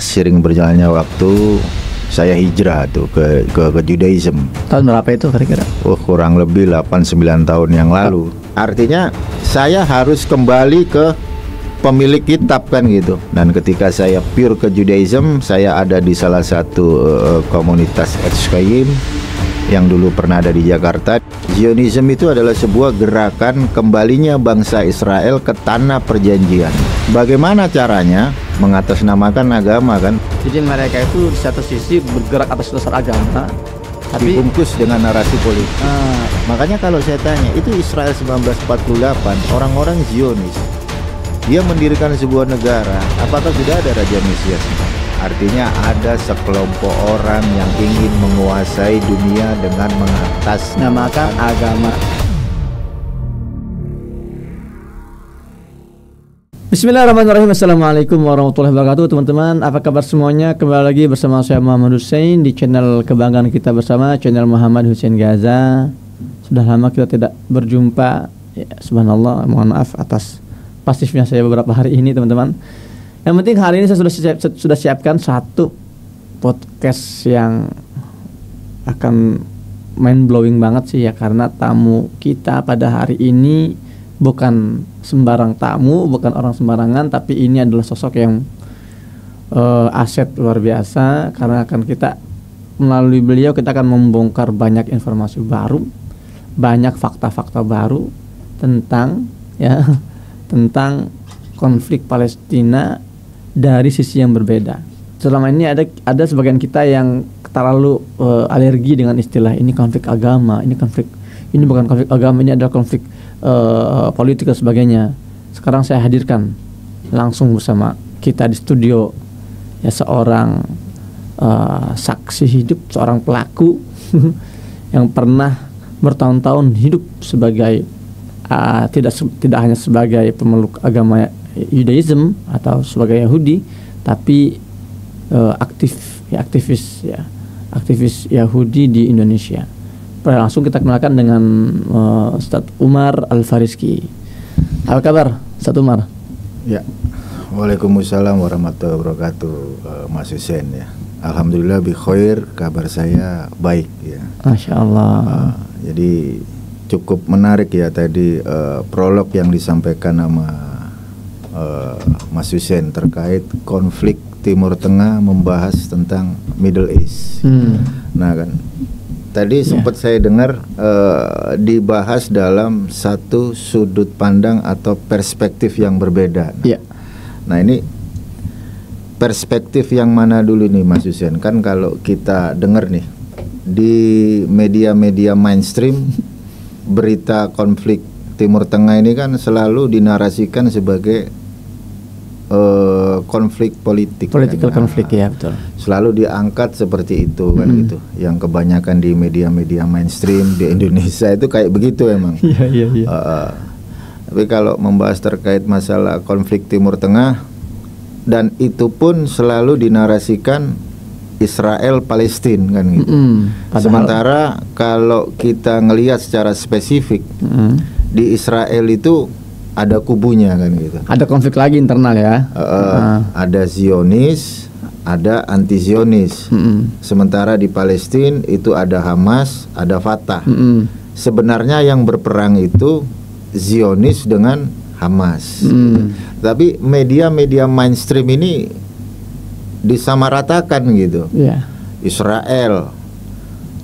sering berjalannya waktu saya hijrah tuh ke Judaism. Tahun berapa itu kira-kira? Kurang lebih 8-9 tahun yang lalu. Artinya saya harus kembali ke pemilik kitab kan gitu. Dan ketika saya pure ke Judaism, saya ada di salah satu komunitas Etzchaim yang dulu pernah ada di Jakarta. Zionism itu adalah sebuah gerakan kembalinya bangsa Israel ke tanah perjanjian. Bagaimana caranya? Mengatasnamakan agama kan. Jadi mereka itu di satu sisi bergerak atas dasar agama, tapi dibungkus dengan narasi politik. Makanya kalau saya tanya, itu Israel 1948, orang-orang Zionis, dia mendirikan sebuah negara. Apakah sudah ada Raja Mesias? Artinya ada sekelompok orang yang ingin menguasai dunia dengan mengatasnamakan agama. Bismillahirrahmanirrahim. Assalamualaikum warahmatullahi wabarakatuh. Teman-teman, apa kabar semuanya? Kembali lagi bersama saya Muhammad Hussein di channel kebanggaan kita bersama, channel Muhammad Hussein Gaza. Sudah lama kita tidak berjumpa ya, subhanallah, mohon maaf atas pasifnya saya beberapa hari ini teman-teman. Yang penting hari ini saya sudah siapkan satu podcast yang akan mind blowing banget sih ya, karena tamu kita pada hari ini bukan sembarang tamu, bukan orang sembarangan, tapi ini adalah sosok yang aset luar biasa, karena akan kita melalui beliau kita akan membongkar banyak informasi baru, banyak fakta-fakta baru tentang tentang konflik Palestina dari sisi yang berbeda. Selama ini ada sebagian kita yang terlalu alergi dengan istilah ini konflik agama, ini bukan konflik agama, ini adalah konflik politik dan sebagainya. Sekarang saya hadirkan langsung bersama kita di studio ya seorang saksi hidup, seorang pelaku yang pernah bertahun-tahun hidup sebagai tidak hanya sebagai pemeluk agama Judaism atau sebagai Yahudi, tapi aktivis Yahudi di Indonesia. Langsung kita kenalkan dengan Ustadz Umar Al-Fariski. Apa kabar Ustadz Umar? Ya, waalaikumsalam warahmatullahi wabarakatuh, Mas Hussein ya. Alhamdulillah bi khair, kabar saya baik ya. Masya Allah. Jadi cukup menarik ya tadi prolog yang disampaikan sama Mas Hussein terkait konflik Timur Tengah, membahas tentang Middle East. Nah kan, tadi sempat saya dengar dibahas dalam satu sudut pandang atau perspektif yang berbeda. Nah ini perspektif yang mana dulu nih Mas Hussein? Kan kalau kita dengar nih di media-media mainstream, berita konflik Timur Tengah ini kan selalu dinarasikan sebagai konflik politik. Political konflik ya, betul. Selalu diangkat seperti itu kan gitu. Yang kebanyakan di media-media mainstream di Indonesia itu kayak begitu emang. Iya. Tapi kalau membahas terkait masalah konflik Timur Tengah, dan itu pun selalu dinarasikan Israel Palestina kan gitu. Sementara kalau kita ngelihat secara spesifik di Israel itu ada kubunya kan gitu. Ada konflik lagi internal ya. Ada Zionis, ada anti Zionis. Sementara di Palestina itu ada Hamas, ada Fatah. Sebenarnya yang berperang itu Zionis dengan Hamas. Tapi media-media mainstream ini disamaratakan gitu. Israel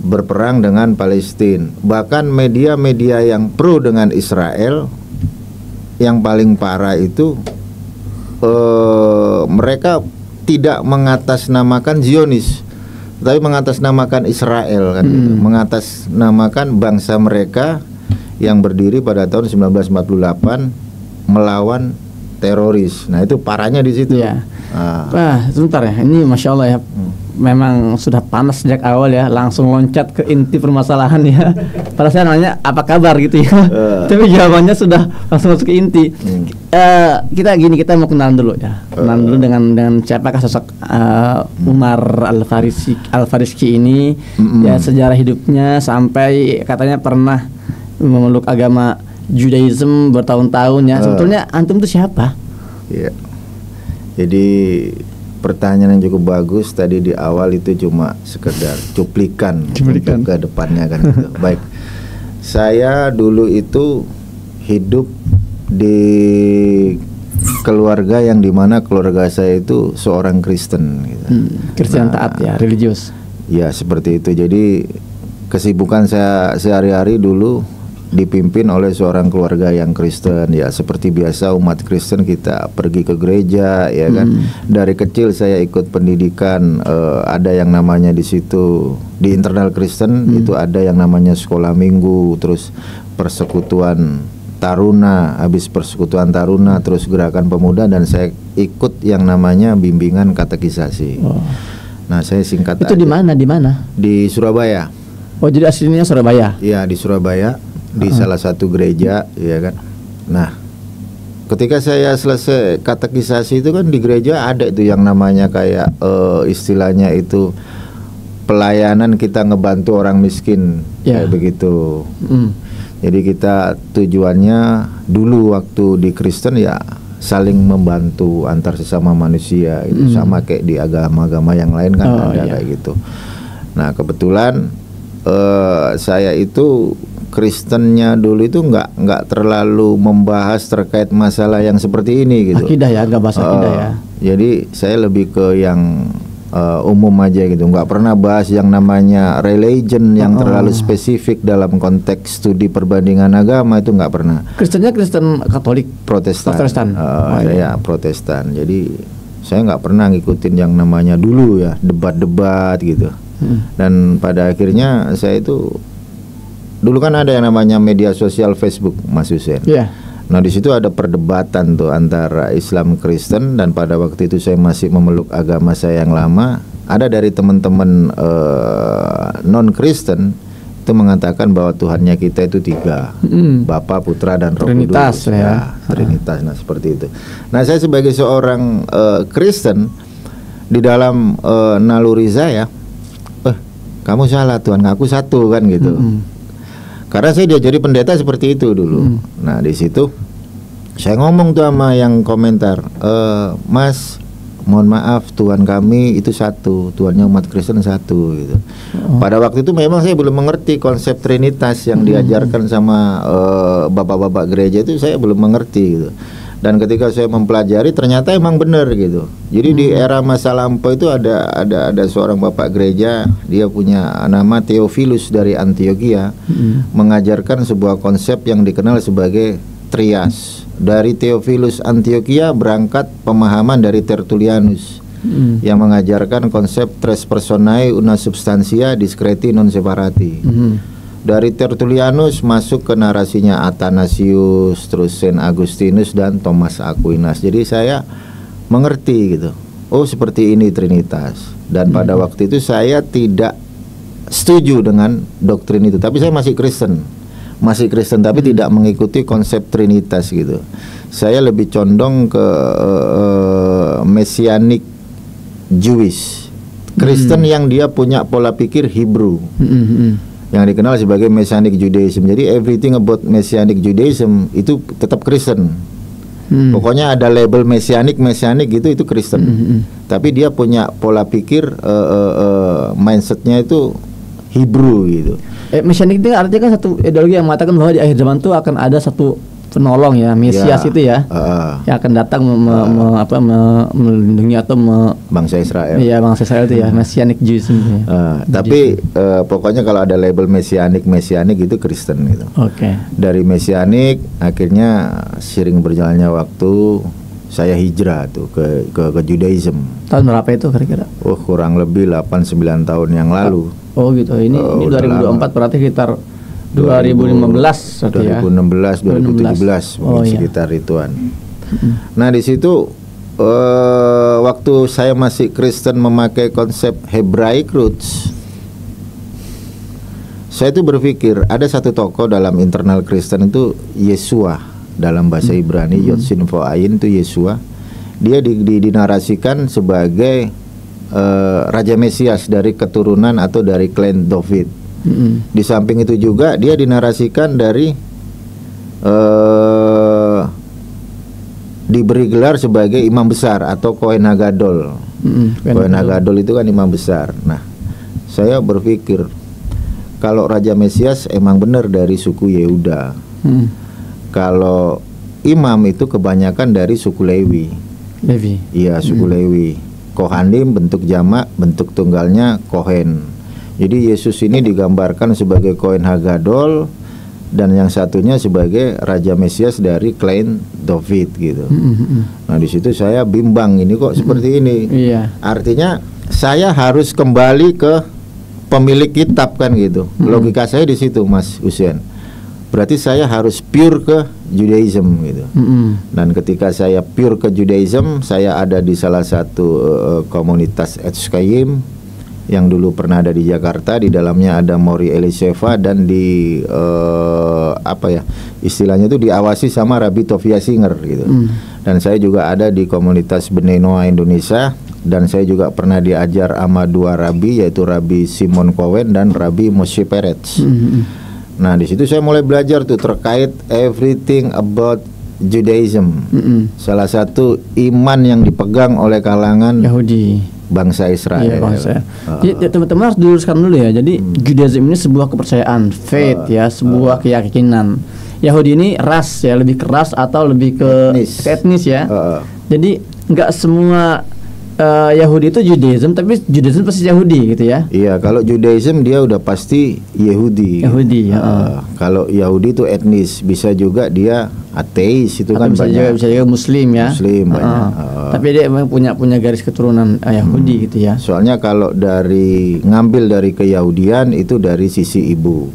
berperang dengan Palestina. Bahkan media-media yang pro dengan Israel, yang paling parah itu mereka tidak mengatasnamakan Zionis, tapi mengatasnamakan Israel kan gitu. Mengatasnamakan bangsa mereka yang berdiri pada tahun 1948 melawan teroris. Nah itu parahnya di situ. Wah, sebentar ya. Ini masya Allah ya. Memang sudah panas sejak awal ya, langsung loncat ke inti permasalahan ya. Pada saya nanya apa kabar gitu ya. Tapi jawabannya sudah langsung masuk ke inti. Kita mau kenalan dulu ya. Kenalan dulu dengan siapakah sosok Umar Al-Fariski ini. Ya, sejarah hidupnya sampai katanya pernah memeluk agama Judaism bertahun-tahun ya. Sebetulnya antum itu siapa? Jadi pertanyaan yang cukup bagus. Tadi di awal itu cuma sekedar cuplikan untuk ke depannya kan gitu. Baik. Saya dulu itu hidup di keluarga yang dimana keluarga saya itu seorang Kristen gitu. Kristen taat ya, religius. Ya seperti itu. Jadi kesibukan saya sehari-hari dulu dipimpin oleh seorang keluarga yang Kristen. Ya seperti biasa umat Kristen kita pergi ke gereja ya kan. Dari kecil saya ikut pendidikan, ada yang namanya di situ di internal Kristen itu ada yang namanya sekolah minggu, terus persekutuan taruna, habis persekutuan taruna terus gerakan pemuda, dan saya ikut yang namanya bimbingan katekisasi. Nah saya singkat itu aja. Di mana? Di Surabaya. Oh jadi aslinya Surabaya? Iya di Surabaya, di salah satu gereja ya kan. Nah ketika saya selesai katekisasi itu kan di gereja ada itu yang namanya kayak istilahnya itu pelayanan, kita ngebantu orang miskin kayak begitu. Jadi kita tujuannya dulu waktu di Kristen ya saling membantu antar sesama manusia itu, sama kayak di agama-agama yang lain kan ada kayak gitu. Nah kebetulan saya itu Kristennya dulu itu nggak terlalu membahas terkait masalah yang seperti ini gitu. Akidah ya, nggak bahas akidah ya. Jadi saya lebih ke yang umum aja gitu, nggak pernah bahas yang namanya religion yang terlalu spesifik dalam konteks studi perbandingan agama, itu nggak pernah. Kristennya Kristen Katolik, Protestan. Iya. Protestan. Jadi saya nggak pernah ngikutin yang namanya dulu ya debat-debat gitu. Dan pada akhirnya saya itu dulu kan ada yang namanya media sosial Facebook, Mas Hussein. Nah di situ ada perdebatan tuh antara Islam Kristen, dan pada waktu itu saya masih memeluk agama saya yang lama. Ada dari teman-teman non Kristen itu mengatakan bahwa Tuhannya kita itu 3, Bapa, Putra, dan Roh Trinitas Kudus. Trinitas. Nah seperti itu. Nah saya sebagai seorang Kristen di dalam naluri saya, kamu salah Tuhan, aku satu kan gitu. Karena saya diajari pendeta seperti itu dulu. Nah di situ saya ngomong tuh sama yang komentar, Mas, mohon maaf, Tuhan kami itu satu, Tuhannya umat Kristen satu gitu. Pada waktu itu memang saya belum mengerti konsep Trinitas yang diajarkan sama bapak-bapak gereja itu, saya belum mengerti gitu. Dan ketika saya mempelajari ternyata emang benar gitu. Jadi di era masa lampau itu ada seorang bapak gereja, dia punya nama Theophilus dari Antioquia, mengajarkan sebuah konsep yang dikenal sebagai trias. Dari Theophilus Antioquia berangkat pemahaman dari Tertullianus yang mengajarkan konsep tres personae una substantia discreti non separati. Dari Tertullianus masuk ke narasinya Athanasius, terus Saint Agustinus dan Thomas Aquinas. Jadi saya mengerti gitu. Oh seperti ini Trinitas. Dan pada waktu itu saya tidak setuju dengan doktrin itu. Tapi saya masih Kristen tapi tidak mengikuti konsep Trinitas gitu. Saya lebih condong ke Messianic Jewish, Kristen yang dia punya pola pikir Hebrew, yang dikenal sebagai Messianic Judaism. Jadi everything about Messianic Judaism itu tetap Kristen. Pokoknya ada label Messianic gitu, itu Kristen. Tapi dia punya pola pikir mindsetnya itu Hebrew gitu. Messianic itu artinya kan satu ideologi yang mengatakan bahwa di akhir zaman itu akan ada satu penolong ya, Mesias itu ya, yang akan datang melindungi atau bangsa Israel. Iya, bangsa Israel itu ya, Messianic Jews. Tapi pokoknya kalau ada label Messianic itu Kristen gitu. Dari Messianic akhirnya seiring berjalannya waktu saya hijrah tuh ke Judaism. Tahun berapa itu kira-kira? Kurang lebih 8-9 tahun yang lalu. Oh gitu. Ini 2024 berarti sekitar 2015 ya. 2017 mungkin sekitar ituan. Nah di situ waktu saya masih Kristen memakai konsep Hebraic roots, saya itu berpikir ada satu tokoh dalam internal Kristen itu Yesua, dalam bahasa Ibrani Yod Sin Vo Ayin itu Yesua. Dia dinarasikan sebagai Raja Mesias dari keturunan atau dari klan David. Di samping itu juga dia dinarasikan dari diberi gelar sebagai imam besar atau Kohen Hagadol. Kohen Hagadol itu kan imam besar. Nah, saya berpikir kalau Raja Mesias emang benar dari suku Yehuda. Kalau imam itu kebanyakan dari suku Lewi. Iya, suku Lewi. Kohanim bentuk jamak, bentuk tunggalnya Kohen. Jadi Yesus ini digambarkan sebagai Kohen Hagadol dan yang satunya sebagai Raja Mesias dari klan David gitu. Nah, di situ saya bimbang, ini kok seperti ini. Artinya saya harus kembali ke pemilik kitab kan gitu. Logika saya di situ, Mas Hussein. Berarti saya harus pure ke Judaism gitu. Dan ketika saya pure ke Judaism, saya ada di salah satu komunitas Etz Chaim yang dulu pernah ada di Jakarta. Di dalamnya ada Mori Eliseva dan di istilahnya itu diawasi sama Rabbi Tovia Singer gitu. Dan saya juga ada di komunitas Bnei Noah Indonesia. Dan saya juga pernah diajar sama dua rabi, yaitu Rabbi Simon Cohen dan Rabbi Moshe Peretz. Nah, di situ saya mulai belajar tuh terkait everything about Judaism. Salah satu iman yang dipegang oleh kalangan Yahudi, bangsa Israel. Jadi teman-teman harus diluruskan dulu ya. Jadi Judaism ini sebuah kepercayaan, faith ya, sebuah keyakinan. Yahudi ini ras ya, lebih keras atau lebih ke etnis ya. Jadi nggak semua Yahudi itu Judaism, tapi Judaism pasti Yahudi gitu ya. Iya, kalau Judaism dia udah pasti Yahudi. Kalau Yahudi itu etnis, bisa juga dia ateis itu. Atau kan bisa juga Muslim ya. Muslim banyak. Tapi dia memang punya garis keturunan Yahudi gitu ya. Soalnya kalau ngambil dari keyahudian itu dari sisi ibu.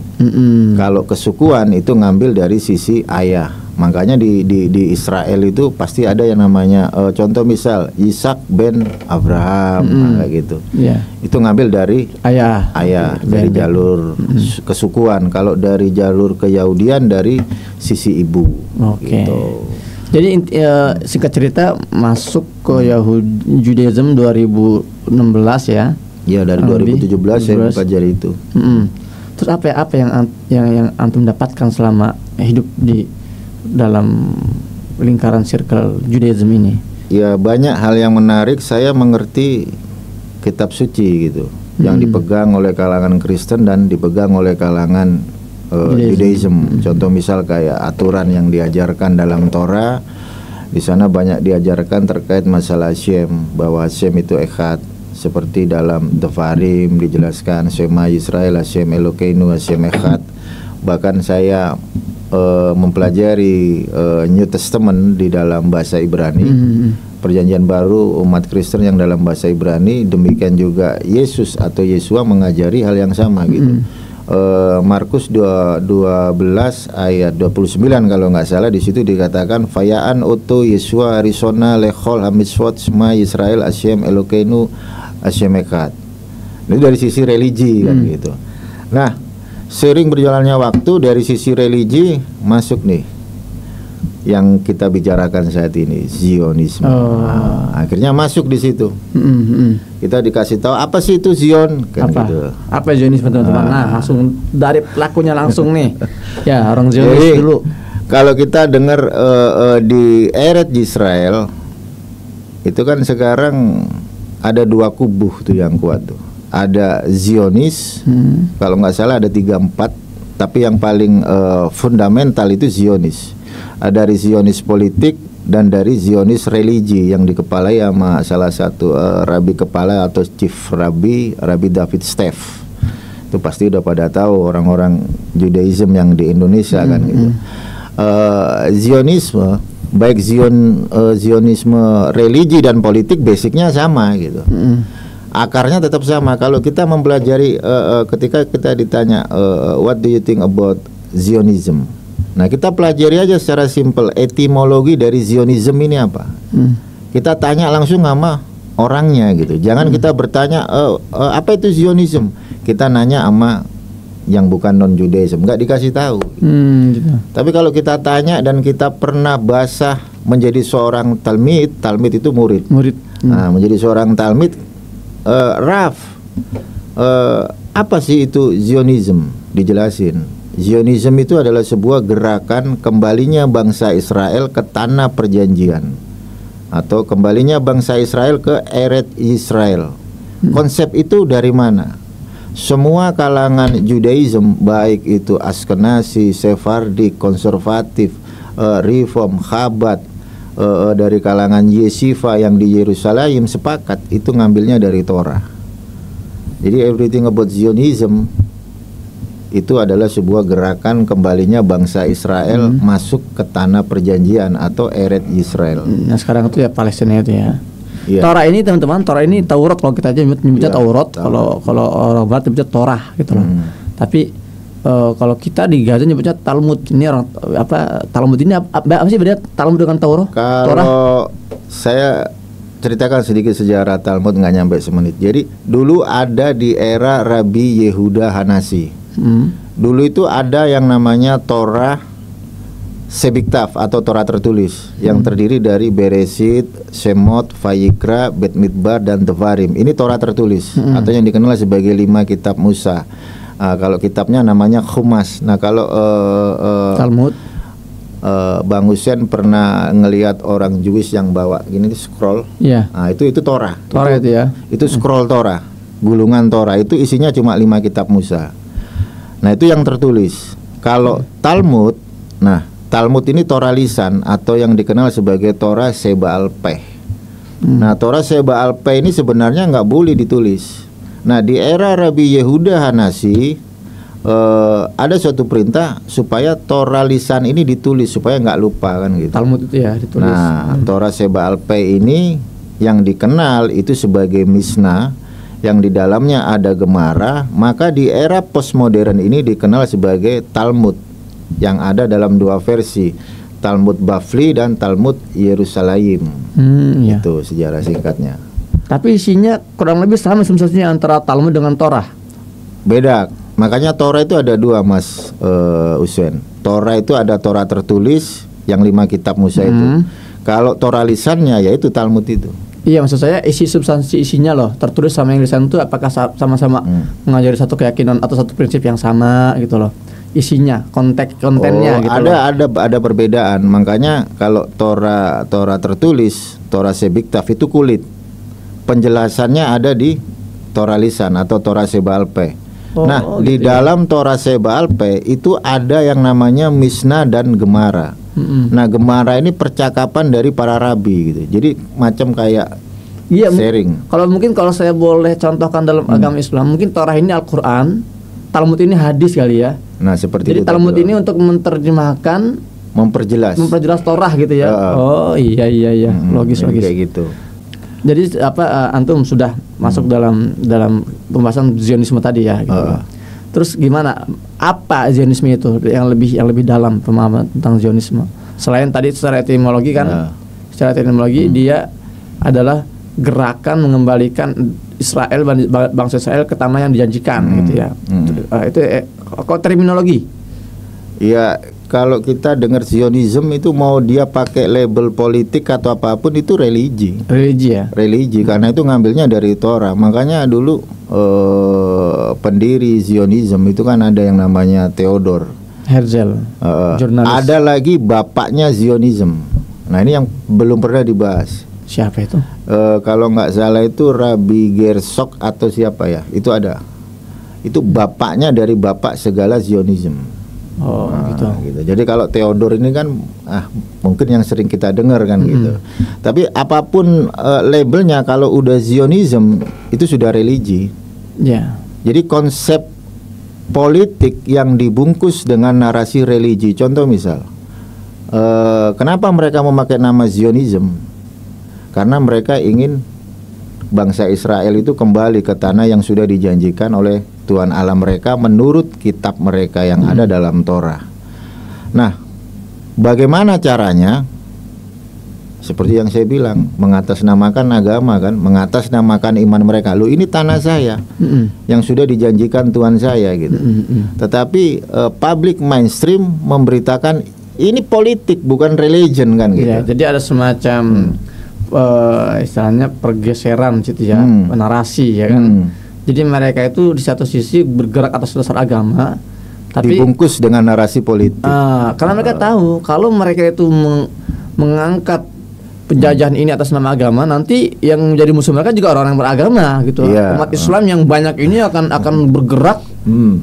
Kalau kesukuan itu ngambil dari sisi ayah. Makanya di Israel itu pasti ada yang namanya contoh misal Ishak ben Abraham kayak gitu. Itu ngambil dari ayah dari jalur kesukuan. Kalau dari jalur keyahudian dari sisi ibu. Gitu. Jadi singkat cerita masuk ke Judaism 2016 ya. Iya, dari 2017 saya belajar itu. Terus apa yang antum dapatkan selama hidup di dalam lingkaran circle Judaism ini? Ya, banyak hal yang menarik. Saya mengerti kitab suci gitu, yang dipegang oleh kalangan Kristen dan dipegang oleh kalangan Judaism. Contoh misal kayak aturan yang diajarkan dalam Torah. Di sana banyak diajarkan terkait masalah Hashem, bahwa Hashem itu echad. Seperti dalam Devarim dijelaskan Shema Yisrael Hashem Elokeinu Hashem echad. Bahkan saya mempelajari New Testament di dalam bahasa Ibrani. Perjanjian baru umat Kristen yang dalam bahasa Ibrani, demikian juga Yesus atau Yesua mengajari hal yang sama gitu. Markus 12 ayat 29 kalau nggak salah, di situ dikatakan Fayaan oto Yesua Arizona lechol hamitzvot Shema Yisrael Hashem Elokeinu Hashem echad. Ini dari sisi religi kan gitu. Nah, sering berjalannya waktu, dari sisi religi masuk nih yang kita bicarakan saat ini, Zionisme. Akhirnya masuk di situ. Kita dikasih tahu apa sih itu Zion kan gitu. Apa Zionisme teman-teman? Nah, langsung dari pelakunya langsung nih. Ya, orang Zionis dulu. Kalau kita dengar di Eretz Israel itu kan sekarang ada dua kubu tuh yang kuat tuh. Ada Zionis, kalau nggak salah ada 3-4, tapi yang paling fundamental itu Zionis. Ada dari Zionis politik dan dari Zionis religi yang dikepalai sama salah satu rabi kepala atau chief rabi, Rabbi David Steff. Itu pasti udah pada tahu orang-orang Judaism yang di Indonesia kan gitu. Zionisme, baik Zionisme religi dan politik basicnya sama gitu. Akarnya tetap sama. Kalau kita mempelajari ketika kita ditanya what do you think about Zionism, nah kita pelajari aja secara simpel etimologi dari Zionism ini apa. Kita tanya langsung sama orangnya gitu. Jangan kita bertanya apa itu Zionism. Kita nanya sama yang bukan non Judaism, nggak dikasih tahu. Gitu. Tapi kalau kita tanya dan kita pernah basah menjadi seorang talmid itu murid. Nah, menjadi seorang talmid, Raf, apa sih itu Zionism? Dijelasin. Zionism itu adalah sebuah gerakan kembalinya bangsa Israel ke tanah perjanjian. atau kembalinya bangsa Israel ke Eretz Israel. Konsep itu dari mana? Semua kalangan Judaism, baik itu Askenazi, Sephardi, konservatif, Reform, Chabad, dari kalangan Yeshiva yang di Yerusalem sepakat itu ngambilnya dari Torah. Jadi everything about Zionism itu adalah sebuah gerakan kembalinya bangsa Israel masuk ke tanah perjanjian atau Eretz Israel. Nah sekarang itu ya Palestina itu ya. Iya. Torah ini teman-teman, Torah ini Taurat kalau kita aja nyebutnya Iya, Taurat, Taurat. kalau orang Barat nyebutnya Torah gitu loh. Tapi kalau kita di Gaza nyebutnya Talmud. Ini orang Talmud ini apa sih beda Talmud dengan Torah? Kalau saya ceritakan sedikit sejarah Talmud, nggak nyampe semenit. Jadi dulu ada di era Rabbi Yehuda Hanasi. Dulu itu ada yang namanya Torah Sebiktav atau Torah tertulis yang terdiri dari Bereshit, Shemot, Vayikra, Bet Midbar dan Devarim. Ini Torah tertulis atau yang dikenal sebagai 5 kitab Musa. Kalau kitabnya namanya Chumas. Nah kalau Talmud, Bang Hussein pernah ngelihat orang Jewish yang bawa gini scroll. ya. Nah itu Torah. Torah itu ya. Itu scroll Torah, gulungan Torah. Itu isinya cuma 5 kitab Musa. Nah itu yang tertulis. Kalau Talmud, nah Talmud ini Torah lisan atau yang dikenal sebagai Torah Seba'al Peh. Nah Torah Seba'al Peh ini sebenarnya nggak boleh ditulis. Nah di era Rabbi Yehuda Hanasi ada suatu perintah supaya Torah lisan ini ditulis supaya nggak lupa kan gitu. Talmud itu ya ditulis. Nah Torah Seba'al Peh ini yang dikenal itu sebagai Mishnah, yang di dalamnya ada Gemara. Maka di era postmodern ini dikenal sebagai Talmud, yang ada dalam 2 versi, Talmud Bavli dan Talmud Yerusalem. Ya. Itu sejarah singkatnya. Tapi isinya kurang lebih sama sebenarnya antara Talmud dengan Torah. Beda. Makanya Torah itu ada 2 Mas Hussein. Torah itu ada Torah tertulis yang 5 kitab Musa itu. Kalau Torah lisannya yaitu Talmud itu. Iya, maksud saya isi substansi isinya loh, tertulis sama yang lisan itu apakah sama-sama mengajari satu keyakinan atau satu prinsip yang sama gitu loh. Isinya, kontennya gitu loh. Ada perbedaan. Makanya kalau Torah tertulis, Torah Sebiktav itu kulit. Penjelasannya ada di Torah lisan atau Torah Seba'al Peh. Nah, di dalam Torah Seba'al Peh itu ada yang namanya Mishnah dan Gemara. Nah, Gemara ini percakapan dari para rabi gitu. Jadi macam kayak sharing. Kalau saya boleh contohkan dalam agama Islam, mungkin Torah ini Al-Qur'an, Talmud ini hadis kali ya. Nah, seperti jadi itu. Jadi Talmud ini untuk menerjemahkan, memperjelas Torah gitu ya. Oh iya. Logis. Kayak gitu. Jadi antum sudah masuk dalam pembahasan Zionisme tadi ya gitu. Terus gimana? Apa Zionisme itu yang lebih dalam pemahaman tentang Zionisme? Selain tadi secara etimologi kan. Secara etimologi dia adalah gerakan mengembalikan Israel, bangsa Israel ke tanah yang dijanjikan gitu ya. Itu kok terminologi? Ya, kalau kita dengar Zionism itu mau dia pakai label politik atau apapun itu religi ya. Religi karena itu ngambilnya dari Torah. Makanya dulu pendiri Zionism itu kan ada yang namanya Theodor Herzl, jurnalis. Ada lagi bapaknya Zionism. Nah ini yang belum pernah dibahas. Siapa itu? Kalau nggak salah itu Rabbi Gersok atau siapa ya? Itu ada. Itu bapaknya dari bapak segala Zionism. Gitu. Jadi kalau Theodor ini kan mungkin yang sering kita dengar kan gitu. Tapi apapun labelnya, kalau udah Zionism itu sudah religi. Ya. Jadi konsep politik yang dibungkus dengan narasi religi. Contoh misal, kenapa mereka memakai nama Zionism? Karena mereka ingin bangsa Israel itu kembali ke tanah yang sudah dijanjikan oleh Tuhan Allah mereka menurut kitab mereka yang ada dalam Torah. Nah, bagaimana caranya? Seperti yang saya bilang, mengatasnamakan agama kan, mengatasnamakan iman mereka. Loh, ini tanah saya yang sudah dijanjikan Tuhan saya gitu. Tetapi public mainstream memberitakan ini politik bukan religion kan gitu. Ya, jadi ada semacam istilahnya pergeseran situ ya, narasi ya kan. Jadi mereka itu di satu sisi bergerak atas dasar agama, tapi dibungkus dengan narasi politik. Karena mereka tahu kalau mereka itu mengangkat penjajahan ini atas nama agama, nanti yang menjadi musuh mereka juga orang-orang beragama gitu. Umat Islam yang banyak ini akan bergerak.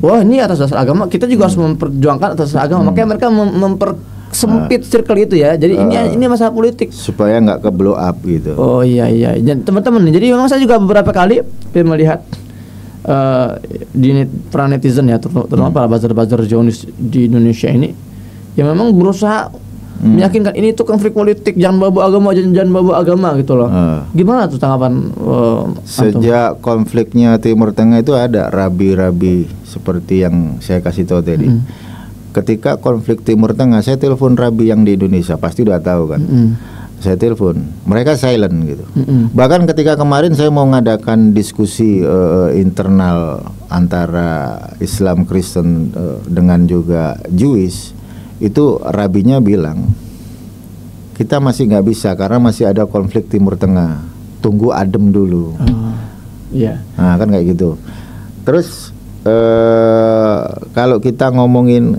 Wah, ini atas dasar agama, kita juga harus memperjuangkan atas dasar agama. Makanya mereka mempersempit circle itu ya. Jadi ini masalah politik supaya nggak ke blow up gitu. Oh iya. Dan teman-teman, jadi memang saya juga beberapa kali melihat di para netizen ya, terutama para buzzer-buzzer Zionis di Indonesia ini, yang memang berusaha meyakinkan ini tuh konflik politik, jangan bawa agama gitu loh. Gimana tuh tanggapan sejak konfliknya Timur Tengah itu ada rabi-rabi seperti yang saya kasih tahu tadi. Ketika konflik Timur Tengah, saya telepon rabi yang di Indonesia, pasti udah tahu kan. Saya telepon, mereka silent gitu. Bahkan ketika kemarin saya mau ngadakan diskusi internal antara Islam Kristen dengan juga Jewish, itu rabinya bilang kita masih nggak bisa karena masih ada konflik Timur Tengah, tunggu adem dulu. Nah kan kayak gitu. Terus kalau kita ngomongin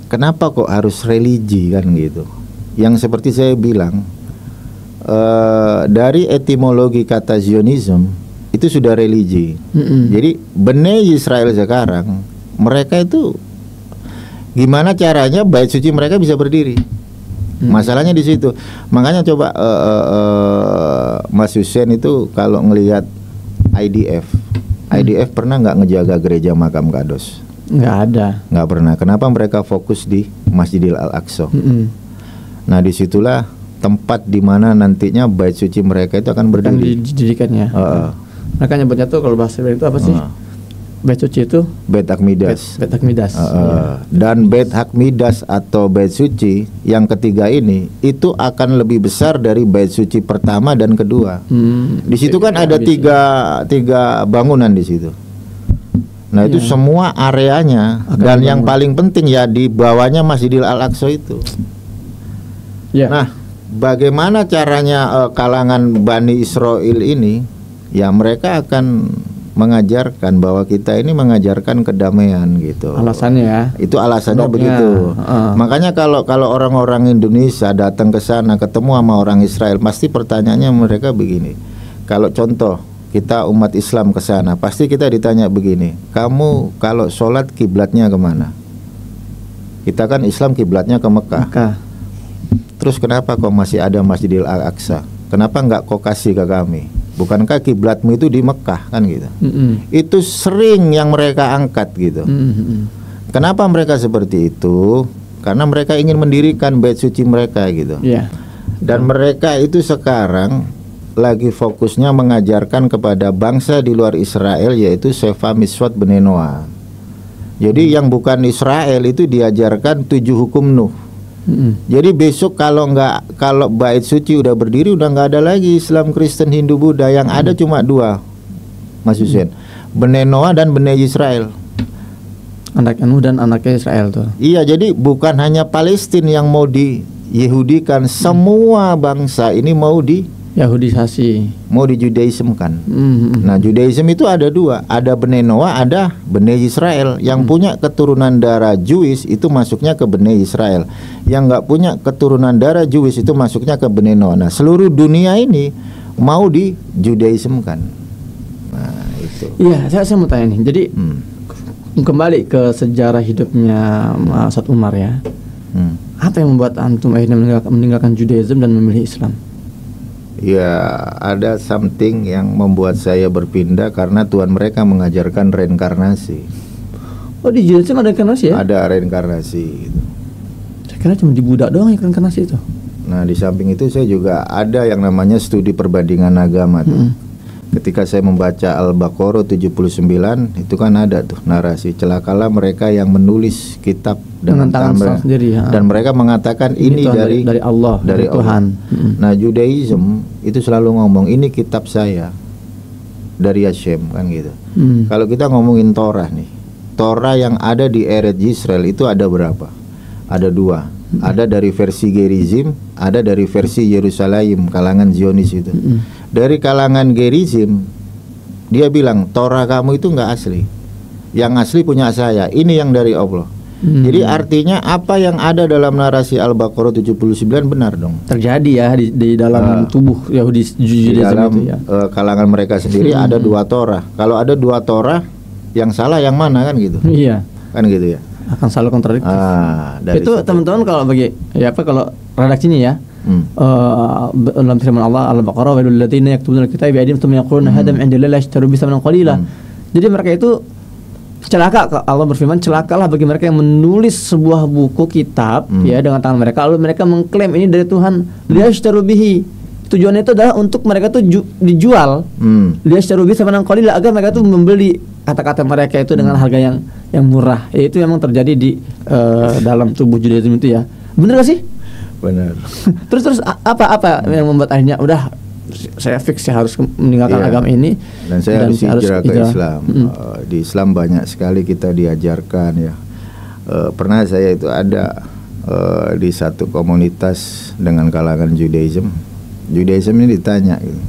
kenapa kok harus religi kan gitu, yang seperti saya bilang, dari etimologi kata Zionism itu sudah religi. Jadi Bnei Israel sekarang, mereka itu gimana caranya bait suci mereka bisa berdiri. Masalahnya di situ. Makanya coba Mas Hussein itu kalau ngelihat IDF pernah nggak ngejaga gereja Makam Kados? Nggak ada. Nggak pernah. Kenapa mereka fokus di Masjidil Al-Aqsa? Nah disitulah tempat di mana nantinya bait suci mereka itu akan berdiri. Didirikannya. Mereka nyebutnya tuh kalau bahasa itu apa sih? Bait suci itu Bait Hakmidas. Bait Hakmidas. Dan Bait Hakmidas atau bait suci yang ketiga ini itu akan lebih besar dari bait suci pertama dan kedua. Di situ kan ada tiga bangunan di situ. Nah itu semua areanya dan yang paling penting ya di bawahnya Masjidil Al-Aqsa itu. Nah, bagaimana caranya kalangan Bani Israel ini? Ya mereka akan mengajarkan bahwa kita ini mengajarkan kedamaian gitu. Alasannya ya. Itu alasannya begitu. Makanya kalau orang-orang Indonesia datang ke sana ketemu sama orang Israel, pasti pertanyaannya mereka begini. Kalau contoh kita umat Islam ke sana, pasti kita ditanya begini. Kamu kalau sholat kiblatnya kemana? Kita kan Islam kiblatnya ke Mekah. Terus kenapa kok masih ada Masjidil Al-Aqsa? Kenapa nggak kau kasih ke kami? Bukankah kiblatmu itu di Mekah kan gitu? Itu sering yang mereka angkat gitu. Kenapa mereka seperti itu? Karena mereka ingin mendirikan bait suci mereka gitu. Dan mereka itu sekarang lagi fokusnya mengajarkan kepada bangsa di luar Israel, yaitu Sefa Miswat Bnei Noah. Jadi yang bukan Israel itu diajarkan 7 hukum Nuh. Jadi besok kalau bait suci udah berdiri, udah nggak ada lagi Islam, Kristen, Hindu, Buddha. Yang ada cuma 2, Mas Hussein, Bnei Noah dan Bnei Israel. Anaknya Nuh dan anaknya Israel tuh. Iya, jadi bukan hanya Palestina yang mau di Yahudikan, semua bangsa ini mau di Yahudisasi, mau di Judaism kan. Nah Judaism itu ada 2, ada Bnei Noah, ada Bnei Israel. Yang punya keturunan darah Jewish itu masuknya ke Bnei Israel, yang nggak punya keturunan darah Jewish itu masuknya ke Bnei Noah. Nah seluruh dunia ini mau di Judaism kan. Nah itu. Iya, saya mau tanya nih. Jadi kembali ke sejarah hidupnya Ustadz Umar ya. Apa yang membuat antum akhirnya meninggalkan Judaism dan memilih Islam? Ya ada something yang membuat saya berpindah karena Tuhan mereka mengajarkan reinkarnasi. Oh di Judaism ada reinkarnasi ya? Ada reinkarnasi gitu. Saya kira cuma di Buddha doang yang reinkarnasi itu. Nah di samping itu saya juga ada yang namanya studi perbandingan agama tuh. Ketika saya membaca Al-Baqarah 79 itu kan ada tuh narasi celakalah mereka yang menulis kitab dengan tangan sendiri, dan mereka mengatakan ini dari Allah, dari Tuhan. Nah Judaism itu selalu ngomong ini kitab saya dari Hashem kan gitu. Kalau kita ngomongin Torah nih, Torah yang ada di Eretz Yisrael itu ada berapa? Ada 2. Ada dari versi Gerizim, ada dari versi Yerusalem kalangan Zionis itu. Dari kalangan Gerizim dia bilang Torah kamu itu nggak asli, yang asli punya saya, ini yang dari Allah. Jadi artinya apa yang ada dalam narasi Al-Baqarah 79 benar dong. Terjadi ya di dalam tubuh Yahudi Di dalam itu ya. kalangan mereka sendiri ada 2 Torah. Kalau ada 2 Torah, yang salah yang mana kan gitu. Iya. Kan gitu ya. Akan selalu kontradiktif. Dari Itu teman-teman kalau bagi kalau redaksinya ya. Dalam firman Allah Al-Baqarah walul ladzina yaktubuna al-kitaba bi aydihim thumma yaquluna hadha min indillahi yashtaru bi thamanan qalila. Jadi mereka itu celaka. Allah berfirman, celakalah bagi mereka yang menulis sebuah buku kitab ya dengan tangan mereka, lalu mereka mengklaim ini dari Tuhan, liyashtaru bihi. Tujuannya itu adalah untuk mereka tuh dijual. Liyashtaru bihi thamanan qalila, agar mereka tuh membeli kata-kata mereka itu dengan harga yang murah. Itu memang terjadi di dalam tubuh Judaism itu ya. Benar gak sih? Benar. Terus apa yang membuat akhirnya udah saya fix saya harus meninggalkan agama ini dan saya harus hijrah ke Islam. Di Islam banyak sekali kita diajarkan ya. Pernah saya itu ada di satu komunitas dengan kalangan Judaism. Judaism ini ditanya gitu,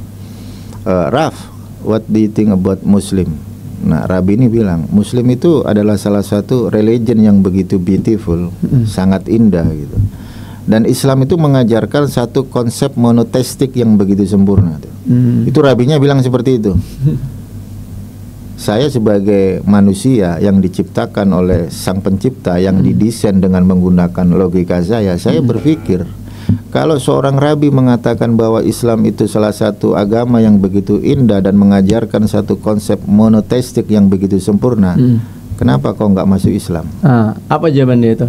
Raf, what do you think about Muslim? Nah, Rabi ini bilang Muslim itu adalah salah satu religion yang begitu beautiful, sangat indah gitu. Dan Islam itu mengajarkan satu konsep monoteistik yang begitu sempurna. Itu rabinya bilang seperti itu. Saya sebagai manusia yang diciptakan oleh Sang Pencipta, yang didesain dengan menggunakan logika saya berpikir kalau seorang rabi mengatakan bahwa Islam itu salah satu agama yang begitu indah dan mengajarkan satu konsep monoteistik yang begitu sempurna, kenapa kau nggak masuk Islam? Apa jawaban dia itu?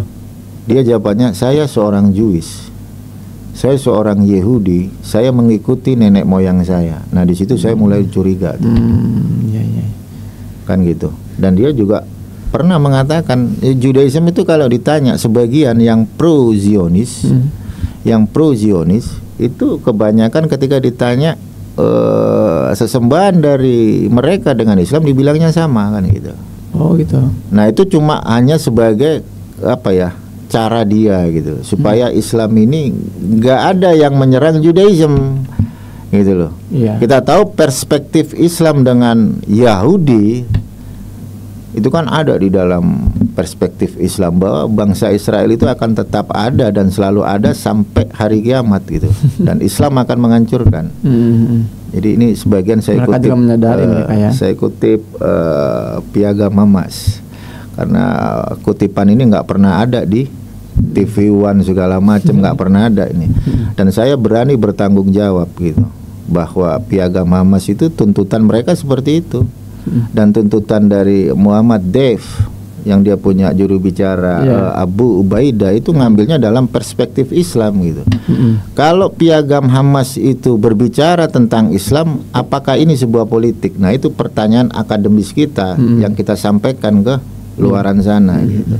Dia jawabannya, saya seorang Jewish, saya seorang Yahudi, saya mengikuti nenek moyang saya. Nah di situ saya mulai curiga, kan gitu. Dan dia juga pernah mengatakan Judaism itu kalau ditanya sebagian yang pro Zionis, itu kebanyakan ketika ditanya sesembahan dari mereka dengan Islam dibilangnya sama kan gitu. Oh gitu. Nah itu cuma hanya sebagai cara dia gitu supaya Islam ini nggak ada yang menyerang Judaism gitu loh. Kita tahu perspektif Islam dengan Yahudi itu kan ada di dalam perspektif Islam bahwa bangsa Israel itu akan tetap ada dan selalu ada sampai hari kiamat gitu, dan Islam akan menghancurkan. Jadi ini sebagian saya kutip, saya kutip Piagam Hamas. Karena kutipan ini nggak pernah ada di TV One segala macam, nggak pernah ada ini. Dan saya berani bertanggung jawab gitu bahwa Piagam Hamas itu tuntutan mereka seperti itu. Dan tuntutan dari Muhammad Dev yang dia punya juru bicara Abu Ubaidah itu ngambilnya dalam perspektif Islam gitu. Kalau Piagam Hamas itu berbicara tentang Islam, apakah ini sebuah politik? Nah itu pertanyaan akademis kita yang kita sampaikan ke luaran sana gitu.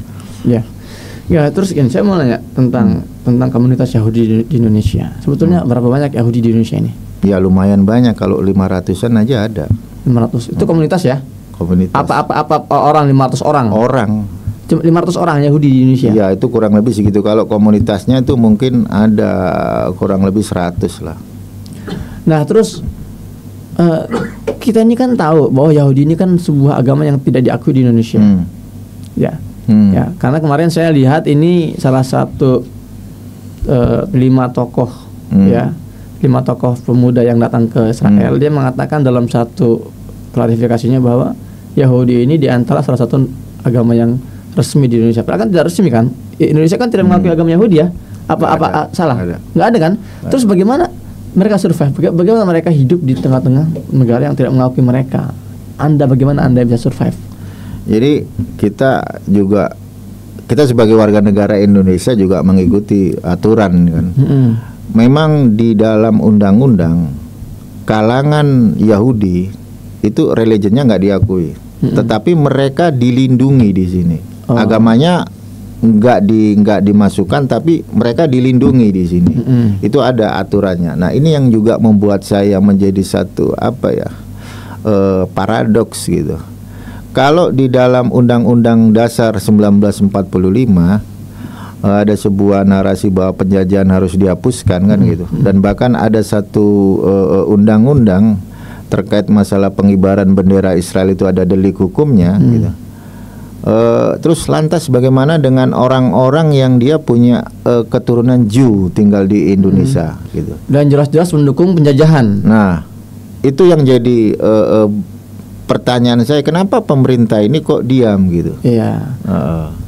Ya terus saya mau nanya tentang komunitas Yahudi di Indonesia. Sebetulnya berapa banyak Yahudi di Indonesia ini? Ya lumayan banyak, kalau 500-an aja ada. 500 itu komunitas ya? Komunitas. Apa orang 500 orang? Cuma 500 orang Yahudi di Indonesia. Iya, itu kurang lebih segitu. Kalau komunitasnya itu mungkin ada kurang lebih 100 lah. Nah, terus kita ini kan tahu bahwa Yahudi ini kan sebuah agama yang tidak diakui di Indonesia. Ya, karena kemarin saya lihat ini salah satu 5 tokoh ya, 5 tokoh pemuda yang datang ke Israel. Dia mengatakan dalam satu klarifikasinya bahwa Yahudi ini diantara salah satu agama yang resmi di Indonesia. Padahal kan tidak resmi kan? Indonesia kan tidak mengakui agama Yahudi ya? Apa salah? Nggak ada kan? Terus bagaimana mereka survive? Bagaimana mereka hidup di tengah-tengah negara yang tidak mengakui mereka? Bagaimana Anda bisa survive? Jadi kita sebagai warga negara Indonesia juga mengikuti aturan kan. Memang di dalam undang-undang kalangan Yahudi itu religionnya nggak diakui, tetapi mereka dilindungi di sini. Agamanya nggak dimasukkan, tapi mereka dilindungi di sini. Itu ada aturannya. Nah ini yang juga membuat saya menjadi satu paradoks gitu. Kalau di dalam Undang-Undang Dasar 1945 ada sebuah narasi bahwa penjajahan harus dihapuskan kan gitu, dan bahkan ada satu undang-undang terkait masalah pengibaran bendera Israel itu ada delik hukumnya gitu. Terus lantas bagaimana dengan orang-orang yang dia punya keturunan Jew tinggal di Indonesia gitu. Dan jelas-jelas mendukung penjajahan. Nah, itu yang jadi pertanyaan saya, kenapa pemerintah ini kok diam gitu? Iya.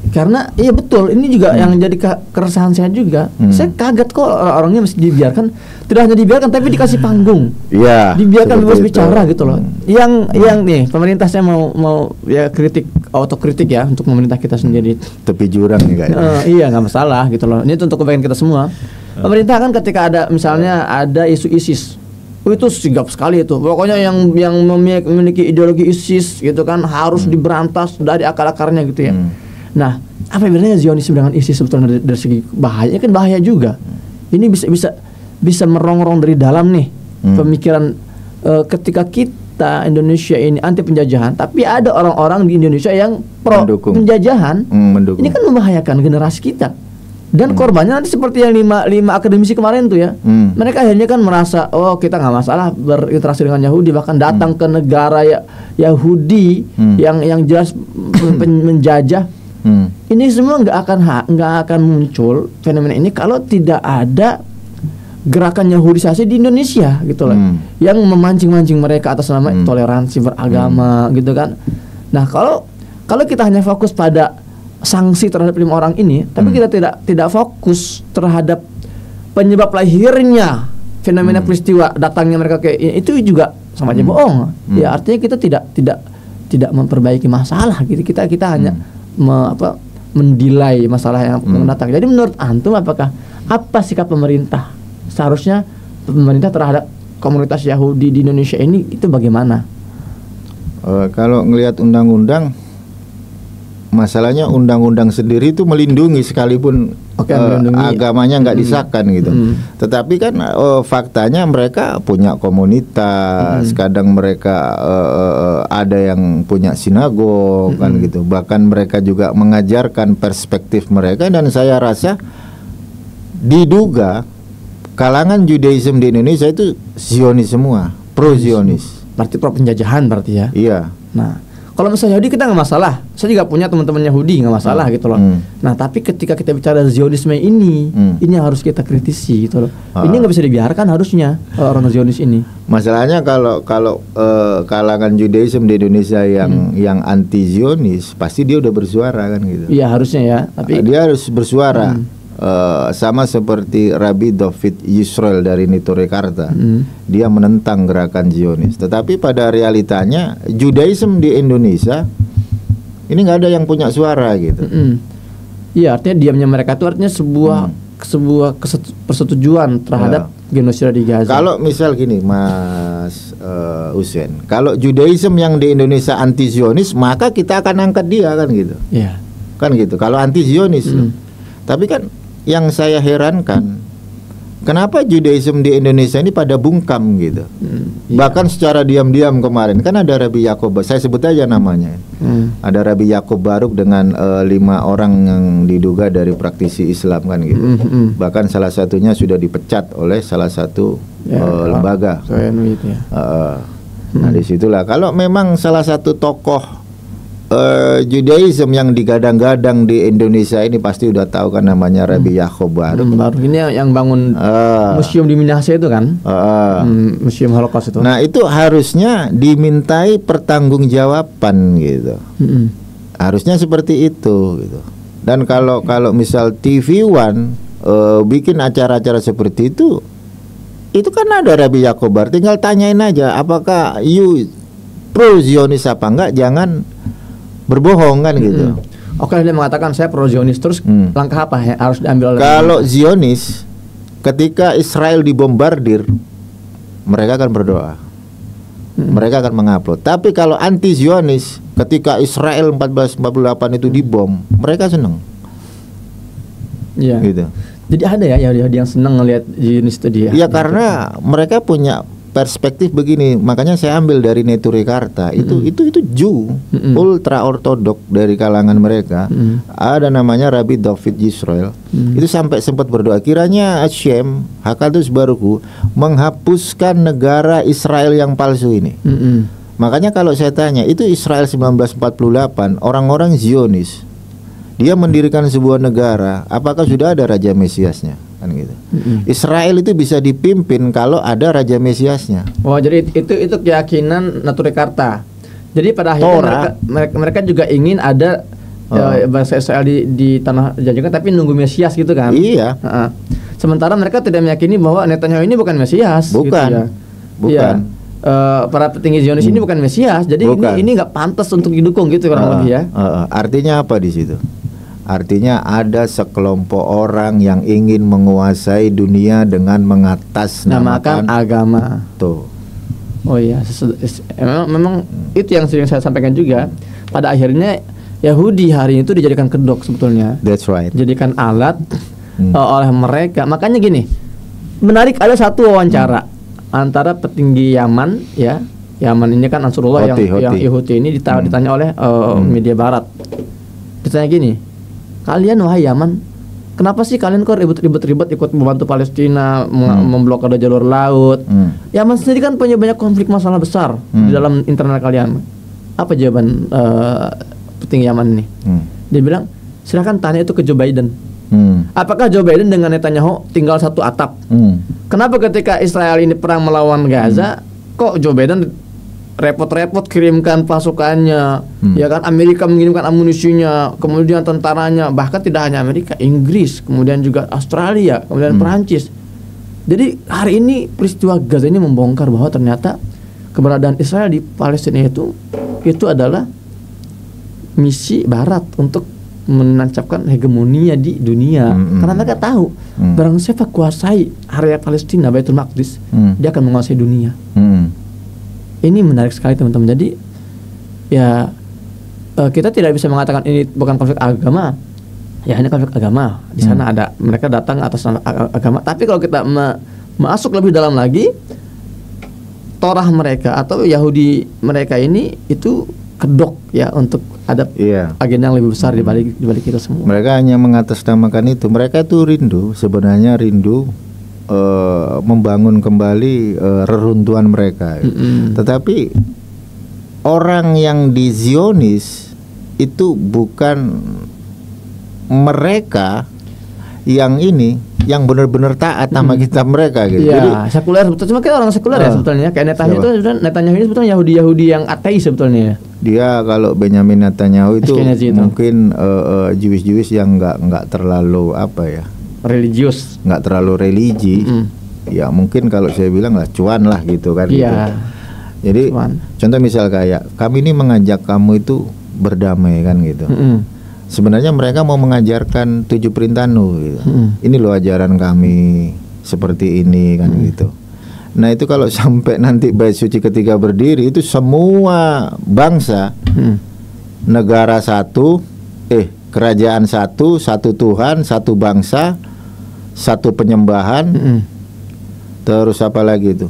Karena iya betul, ini juga yang jadi keresahan saya juga. Saya kaget kok orang-orangnya mesti dibiarkan, tidak hanya dibiarkan tapi dikasih panggung. Iya. Dibiarkan bebas itu. bicara gitu loh. Yang nih pemerintah, saya mau ya autokritik ya untuk pemerintah kita sendiri. Tepi jurang nih kayaknya. Iya, nggak masalah gitu loh. Ini untuk kebaikan kita semua. Pemerintah kan ketika ada misalnya ada isu ISIS, itu sigap sekali itu. Pokoknya yang memiliki ideologi ISIS gitu kan harus diberantas dari akar-akarnya gitu ya. Nah, apa bedanya Zionisme dengan ISIS sebetulnya dari segi bahaya? Kan bahaya juga. Ini bisa merongrong dari dalam nih pemikiran ketika kita Indonesia ini anti penjajahan, tapi ada orang-orang di Indonesia yang pro penjajahan. Ini kan membahayakan generasi kita. Dan korbannya nanti seperti yang lima akademisi kemarin tuh ya. Mereka akhirnya kan merasa kita nggak masalah berinteraksi dengan Yahudi, bahkan datang ke negara Yahudi yang jelas menjajah. Ini semua nggak akan muncul fenomena ini kalau tidak ada gerakan Yahudisasi di Indonesia gitu loh, yang memancing-mancing mereka atas nama toleransi beragama gitu kan. Nah kalau kita hanya fokus pada sanksi terhadap 5 orang ini, tapi kita tidak fokus terhadap penyebab lahirnya fenomena peristiwa datangnya mereka ke itu juga sama aja bohong. Ya artinya kita tidak memperbaiki masalah gitu. Kita hanya mendilai masalah yang mendatang. Jadi menurut antum apa sikap pemerintah? Seharusnya pemerintah terhadap komunitas Yahudi di Indonesia ini itu bagaimana? Kalau ngelihat undang-undang, masalahnya undang-undang sendiri itu melindungi sekalipun agamanya nggak disahkan gitu. Tetapi kan faktanya mereka punya komunitas, kadang mereka ada yang punya sinagog kan gitu. Bahkan mereka juga mengajarkan perspektif mereka, dan saya rasa diduga kalangan Judaism di Indonesia itu Zionis semua, pro Zionis. Berarti pro penjajahan berarti ya? Iya. Nah, kalau misalnya Yahudi kita nggak masalah. Saya juga punya teman-teman Yahudi, nggak masalah gitu loh. Nah, tapi ketika kita bicara Zionisme ini yang harus kita kritisi gitu loh. Ini nggak bisa dibiarkan harusnya orang Zionis ini. Masalahnya kalau kalangan Judaism di Indonesia yang anti Zionis, pasti dia udah bersuara kan gitu. Iya harusnya ya. Tapi dia harus bersuara. Sama seperti Rabbi David Yisrael dari Nitorekarta, dia menentang gerakan Zionis. Tetapi pada realitanya Judaism di Indonesia ini nggak ada yang punya suara gitu. Iya, artinya diamnya mereka itu artinya sebuah persetujuan terhadap genosida di Gaza. Kalau misal gini, Mas Hussein, kalau Judaism yang di Indonesia anti Zionis, maka kita akan angkat dia kan gitu. Iya. Kan gitu. Kalau anti Zionis. Tapi kan yang saya herankan, kenapa Judaism di Indonesia ini pada bungkam gitu. Bahkan secara diam-diam kemarin kan ada Rabbi Yakob, saya sebut aja namanya. Ada Rabbi Yakob Baruk dengan 5 orang yang diduga dari praktisi Islam kan gitu. Bahkan salah satunya sudah dipecat oleh salah satu lembaga. Nah disitulah kalau memang salah satu tokoh Judaism yang digadang-gadang di Indonesia ini pasti udah tahu kan namanya Rabbi Yakob Baruk. Baruk ini yang bangun museum di Minahasa itu kan, museum Holocaust itu. Nah itu harusnya dimintai pertanggungjawaban gitu. Harusnya seperti itu gitu. Dan kalau misal TV One bikin acara-acara seperti itu kan ada Rabbi Yakob Baruk, tinggal tanyain aja apakah you pro Zionis apa enggak, jangan berbohong kan gitu. Oke, dia mengatakan saya pro Zionis, terus langkah apa yang harus diambil oleh kalau Zionis ketika Israel dibombardir mereka akan berdoa, mereka akan mengupload. Tapi kalau anti Zionis ketika Israel 1448 itu dibom, mereka senang. Iya. Gitu. Jadi ada ya Yahudi yang senang ngelihat Zionis itu dia. Iya, karena mereka punya perspektif begini, makanya saya ambil dari Nitorekarta. Itu Jew, ultra ortodok dari kalangan mereka. Ada namanya Rabbi David Yisrael. Itu sampai sempat berdoa kiranya Hashem Hakadosh Baruch Hu menghapuskan negara Israel yang palsu ini. Makanya kalau saya tanya, itu Israel 1948, orang-orang Zionis, dia mendirikan sebuah negara, apakah sudah ada raja Mesiasnya? Kan gitu. Israel itu bisa dipimpin kalau ada raja Mesiasnya. Oh, jadi itu keyakinan Nature Karta. Jadi pada akhirnya mereka juga ingin ada bangsa Israel di tanah janjikan, tapi nunggu Mesias gitu kan? Iya. Sementara mereka tidak meyakini bahwa Netanyahu ini bukan Mesias. Bukan. Gitu ya. Bukan. Para petinggi Zionis ini bukan Mesias, jadi ini nggak pantas untuk didukung gitu kurang lebih ya. Artinya apa di situ? Artinya ada sekelompok orang yang ingin menguasai dunia dengan mengatasnamakan agama. Tuh. Oh iya, memang itu yang sering saya sampaikan juga. Pada akhirnya Yahudi hari itu dijadikan kedok sebetulnya. That's right. Dijadikan alat oleh mereka. Makanya gini, menarik, ada satu wawancara antara petinggi Yaman ya. Yaman ini kan Ansarullah yang Yahudi ini ditanya oleh media barat. Ditanya gini, kalian wahai Yaman, kenapa sih kalian kok ribet-ribet ikut membantu Palestina memblokade jalur laut? Yaman sendiri kan punya banyak konflik masalah besar di dalam internal kalian. Apa jawaban petinggi Yaman ini? Dia bilang, silahkan tanya itu ke Joe Biden. Apakah Joe Biden dengan Netanyahu tinggal satu atap? Kenapa ketika Israel ini perang melawan Gaza, kok Joe Biden repot-repot kirimkan pasukannya, ya kan? Amerika mengirimkan amunisinya, kemudian tentaranya, bahkan tidak hanya Amerika, Inggris, kemudian juga Australia, kemudian Perancis. Jadi hari ini peristiwa Gaza ini membongkar bahwa ternyata keberadaan Israel di Palestina itu adalah misi Barat untuk menancapkan hegemoninya di dunia. Karena mereka tahu barang siapa kuasai area Palestina, Baitul Maqdis, dia akan menguasai dunia. Ini menarik sekali teman-teman. Jadi ya kita tidak bisa mengatakan ini bukan konflik agama. Ya, ini konflik agama. Di sana ada mereka datang atas nama agama. Tapi kalau kita masuk lebih dalam lagi, Torah mereka atau Yahudi mereka ini itu kedok ya untuk ada agenda yang lebih besar di balik kita semua. Mereka hanya mengatasnamakan itu. Mereka itu sebenarnya rindu membangun kembali reruntuhan mereka. Tetapi orang yang di Zionis itu bukan mereka yang benar-benar taat sama kitab mereka gitu. Ya, jadi sekuler sebetulnya. Cuma kita orang sekuler ya sebetulnya. Kayak Netanyahu ini sebetulnya Yahudi yang ateis sebetulnya ya. Dia kalau Benyamin Netanyahu itu mungkin Jewish yang nggak terlalu religius, nggak terlalu religi. Ya mungkin kalau saya bilang lah cuan lah gitu kan. Gitu. Jadi contoh misal kayak kami ini mengajak kamu itu berdamai kan gitu. Sebenarnya mereka mau mengajarkan 7 perintah Nuh gitu. Ini loh ajaran kami seperti ini kan gitu. Nah itu kalau sampai nanti bait suci ketiga berdiri, itu semua bangsa, negara satu, kerajaan satu Tuhan, satu bangsa, satu penyembahan, terus apa lagi itu?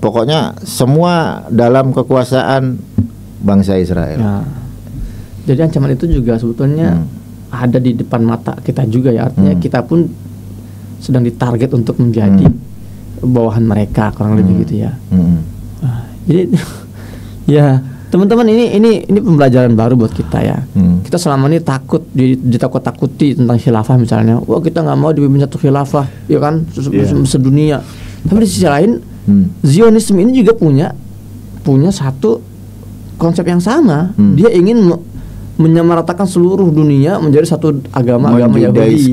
Pokoknya semua dalam kekuasaan bangsa Israel. Ya. Jadi ancaman itu juga sebetulnya ada di depan mata kita juga ya. Artinya kita pun sedang ditarget untuk menjadi bawahan mereka kurang lebih gitu ya. Jadi ya teman-teman ini pembelajaran baru buat kita ya. Kita selama ini takut ditakut-takuti tentang khilafah misalnya. Wah kita nggak mau dipimpin satu khilafah, ya kan sedunia. Tapi di sisi lain Zionisme ini juga punya satu konsep yang sama. Dia ingin menyamaratakan seluruh dunia menjadi satu agama Yahudi,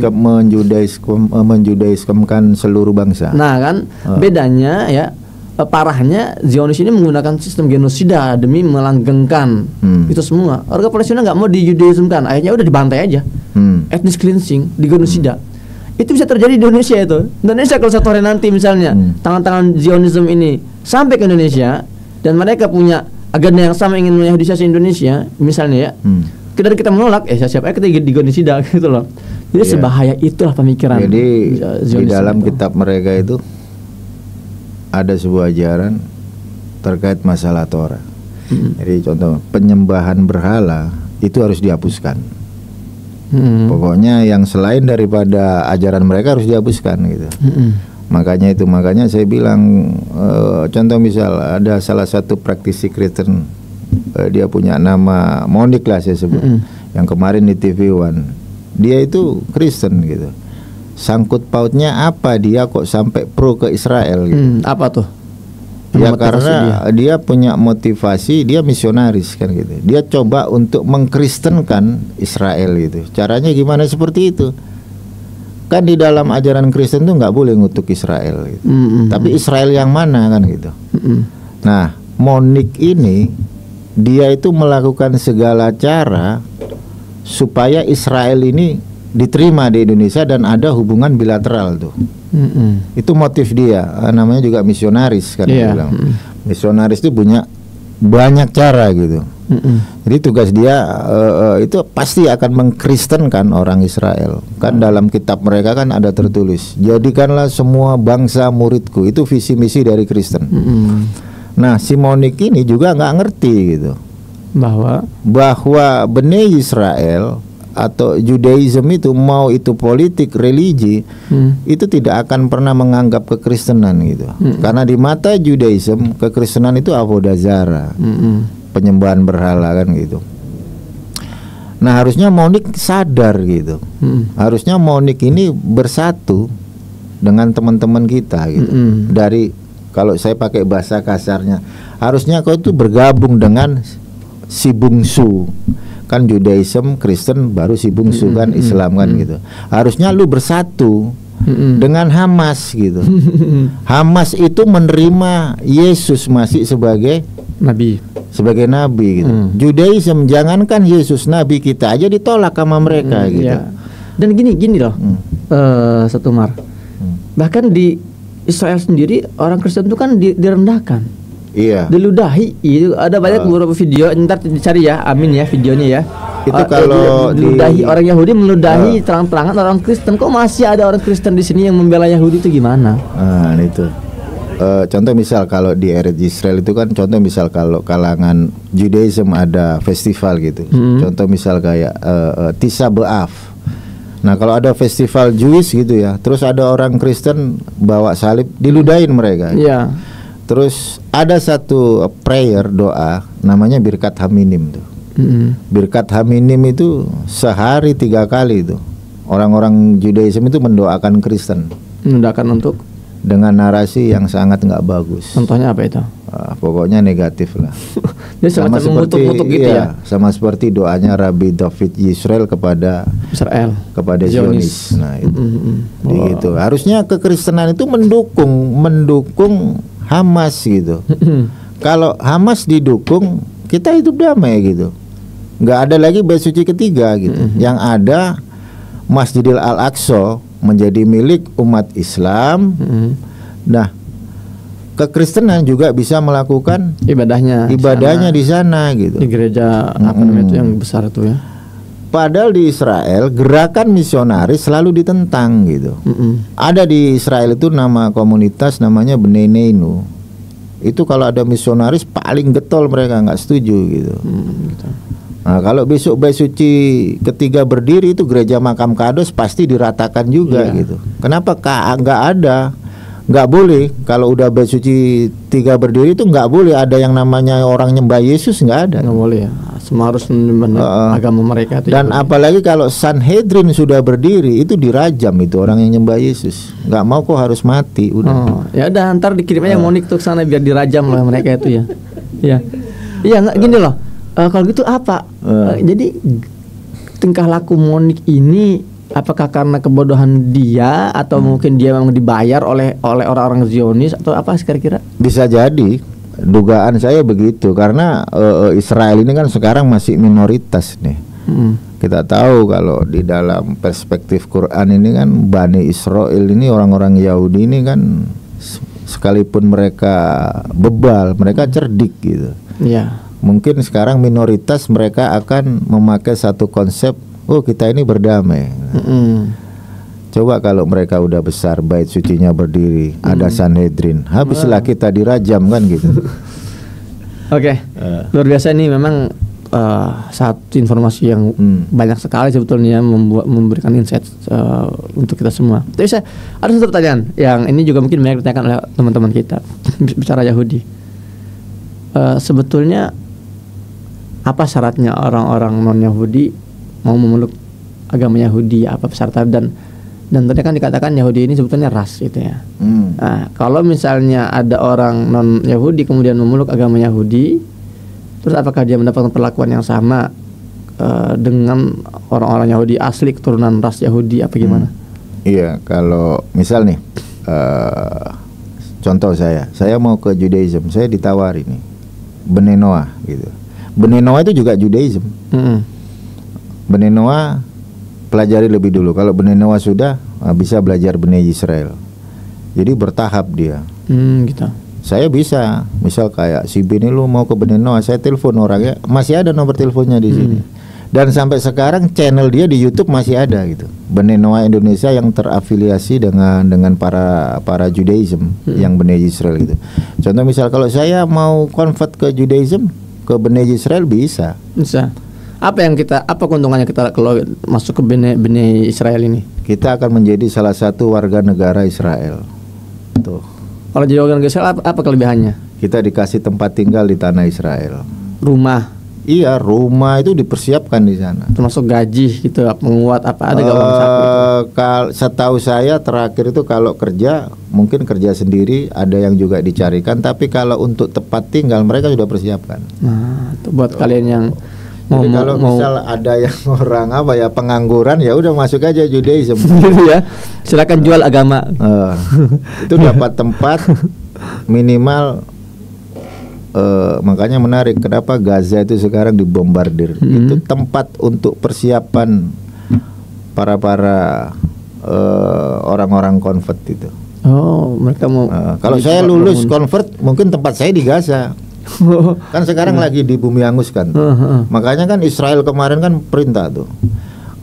menjudaiskamkan seluruh bangsa. Nah kan bedanya ya, parahnya Zionis ini menggunakan sistem genosida demi melanggengkan itu semua. Warga Palestina nggak mau dijudaismkan, akhirnya udah dibantai aja, ethnic cleansing, di genosida. Itu bisa terjadi di Indonesia itu. Indonesia kalau satu hari nanti misalnya tangan-tangan Zionisme ini sampai ke Indonesia dan mereka punya agenda yang sama ingin menyahudisasi Indonesia misalnya ya, kita menolak, siapa kita di genosida gitu loh. Jadi sebahaya itulah pemikiran. Jadi di dalam kitab mereka itu ada sebuah ajaran terkait masalah Torah. Jadi contoh penyembahan berhala itu harus dihapuskan. Pokoknya yang selain daripada ajaran mereka harus dihapuskan gitu. Makanya saya bilang, contoh misal ada salah satu praktisi Kristen, dia punya nama Monik lah saya sebut, yang kemarin di TV One, dia itu Kristen gitu. Sangkut pautnya apa dia kok sampai pro ke Israel gitu? Apa tuh? Ya karena dia punya motivasi, dia misionaris kan gitu. Dia coba untuk mengkristenkan Israel gitu. Caranya gimana seperti itu? Kan di dalam ajaran Kristen tuh nggak boleh ngutuk Israel gitu. Tapi Israel yang mana kan gitu. Nah, Monik ini dia itu melakukan segala cara supaya Israel ini diterima di Indonesia dan ada hubungan bilateral tuh. Itu motif dia, namanya juga misionaris kan dia bilang. Misionaris itu punya banyak cara gitu. Jadi tugas dia itu pasti akan mengkristenkan orang Israel. Kan dalam kitab mereka kan ada tertulis, jadikanlah semua bangsa muridku. Itu visi misi dari Kristen. Nah, si Monik ini juga nggak ngerti gitu bahwa Bene Israel atau Judaism itu, mau itu politik, religi, itu tidak akan pernah menganggap kekristenan gitu. Karena di mata Judaism, kekristenan itu avodah zara, penyembahan berhala kan gitu. Nah, harusnya Monik sadar gitu. Harusnya Monik ini bersatu dengan teman-teman kita gitu. Dari, kalau saya pakai bahasa kasarnya, harusnya kau itu bergabung dengan si bungsu. Kan Judaism, Kristen, baru si bungsu kan Islam kan gitu. Harusnya lu bersatu dengan Hamas gitu. Hamas itu menerima Yesus masih sebagai nabi, gitu. Judaism, jangankan Yesus nabi, kita aja ditolak sama mereka gitu. Ya. Dan gini loh, Setumar. Bahkan di Israel sendiri orang Kristen itu kan direndahkan. Iya. Diludahi. Itu ada banyak beberapa video, ntar dicari ya, amin ya videonya ya. Itu kalau diludahi orang Yahudi meludahi terang-terangan orang Kristen. Kok masih ada orang Kristen di sini yang membela Yahudi, itu gimana? Nah, itu. Contoh misal kalau di Israel itu kan, contoh misal kalau kalangan Judaism ada festival gitu. Contoh misal kayak Tisha B'Av. Nah, kalau ada festival Jewish gitu ya, terus ada orang Kristen bawa salib, diludahin mereka. Iya. Terus ada satu prayer, doa, namanya Birkat Haminim tuh. Birkat Haminim itu sehari 3 kali tuh. Orang-orang Judaism itu mendoakan Kristen. Mendoakan untuk? Dengan narasi yang sangat nggak bagus. Contohnya apa itu? Pokoknya negatif lah. Dia sama seperti gitu ya. Sama seperti doanya Rabbi David Yisrael kepada Israel, kepada Zionis. Nah itu, gitu. Harusnya kekristenan itu mendukung Hamas gitu. Kalau Hamas didukung, kita hidup damai gitu. Nggak ada lagi bait suci ketiga gitu. Yang ada Masjidil Al-Aqsa menjadi milik umat Islam. Nah, kekristenan juga bisa melakukan ibadahnya di sana gitu. Di gereja apa namanya itu yang besar itu ya. Padahal di Israel gerakan misionaris selalu ditentang gitu. Ada di Israel itu nama komunitas namanya Bnei Neinu. Itu kalau ada misionaris paling getol, mereka nggak setuju gitu. Nah, kalau besok bait suci ketiga berdiri itu gereja Makam Kados pasti diratakan juga gitu. Kenapa nggak ada? Nggak boleh. Kalau udah bait suci 3 berdiri itu nggak boleh ada yang namanya orang nyembah Yesus, nggak ada. Nggak boleh ya. Semua harus menyembah agama mereka. Dan apalagi kalau Sanhedrin sudah berdiri, itu dirajam itu orang yang nyembah Yesus. Nggak mau kok harus mati. Udah. Ya udah, ntar dikirim aja Monik tuh ke sana biar dirajam lah mereka itu ya. Iya nggak gini loh. Kalau gitu apa? Jadi tingkah laku Monik ini, apakah karena kebodohan dia atau mungkin dia memang dibayar oleh orang-orang Zionis atau apa kira-kira? Bisa jadi, dugaan saya begitu, karena Israel ini kan sekarang masih minoritas nih. Kita tahu kalau di dalam perspektif Quran ini kan Bani Israel ini, orang-orang Yahudi ini kan sekalipun mereka bebal, mereka cerdik gitu. Iya. Mungkin sekarang minoritas mereka akan memakai satu konsep, oh kita ini berdamai. Coba kalau mereka udah besar, bait sucinya berdiri, ada Sanhedrin, habislah kita dirajam kan gitu. Oke. Luar biasa ini memang satu informasi yang banyak sekali sebetulnya memberikan insight untuk kita semua. Tapi saya ada satu pertanyaan yang ini juga mungkin banyak ditanyakan oleh teman-teman kita bicara Yahudi. Sebetulnya apa syaratnya orang-orang non Yahudi mau memeluk agama Yahudi? Apa syaratnya dan tadi kan dikatakan Yahudi ini sebetulnya ras gitu ya. Nah, kalau misalnya ada orang non Yahudi kemudian memeluk agama Yahudi, terus apakah dia mendapatkan perlakuan yang sama dengan orang-orang Yahudi asli keturunan ras Yahudi apa gimana? Iya, kalau misal nih contoh saya mau ke Judaism, saya ditawari nih Bnei Noah gitu. Bnei Noah itu juga Judaism. Bnei Noah pelajari lebih dulu. Kalau Bnei Noah sudah bisa belajar Bnei Israel. Jadi bertahap dia. Gitu. Saya bisa, misal kayak si Bini lu mau ke Bnei Noah, saya telepon orangnya, masih ada nomor teleponnya di sini. Dan sampai sekarang channel dia di YouTube masih ada gitu. Bnei Noah Indonesia yang terafiliasi dengan para Judaism yang Bnei Israel gitu. Contoh misal kalau saya mau convert ke Judaism, ke Bnei Israel bisa. Bisa. Apa keuntungannya kita kalau masuk ke Bnei Israel ini? Kita akan menjadi salah satu warga negara Israel. Tuh. Kalau jadi warga negara Israel apa kelebihannya? Kita dikasih tempat tinggal di tanah Israel. Rumah. Iya, rumah itu dipersiapkan di sana. Termasuk gaji gitu, penguat apa ada gak uang saku itu? Setahu saya terakhir itu kalau kerja mungkin kerja sendiri, ada yang juga dicarikan. Tapi kalau untuk tempat tinggal mereka sudah persiapkan. Nah, itu buat kalian yang jadi kalau misal ada yang orang pengangguran, ya udah masuk aja Judaism. Ya, silakan jual agama. Itu dapat tempat minimal. Makanya menarik kenapa Gaza itu sekarang dibombardir. Itu tempat untuk persiapan para orang-orang convert itu. Oh, mereka mau. Kalau saya lulus convert, mungkin tempat saya di Gaza. Kan sekarang lagi di bumi hangus kan. Makanya kan Israel kemarin kan perintah tuh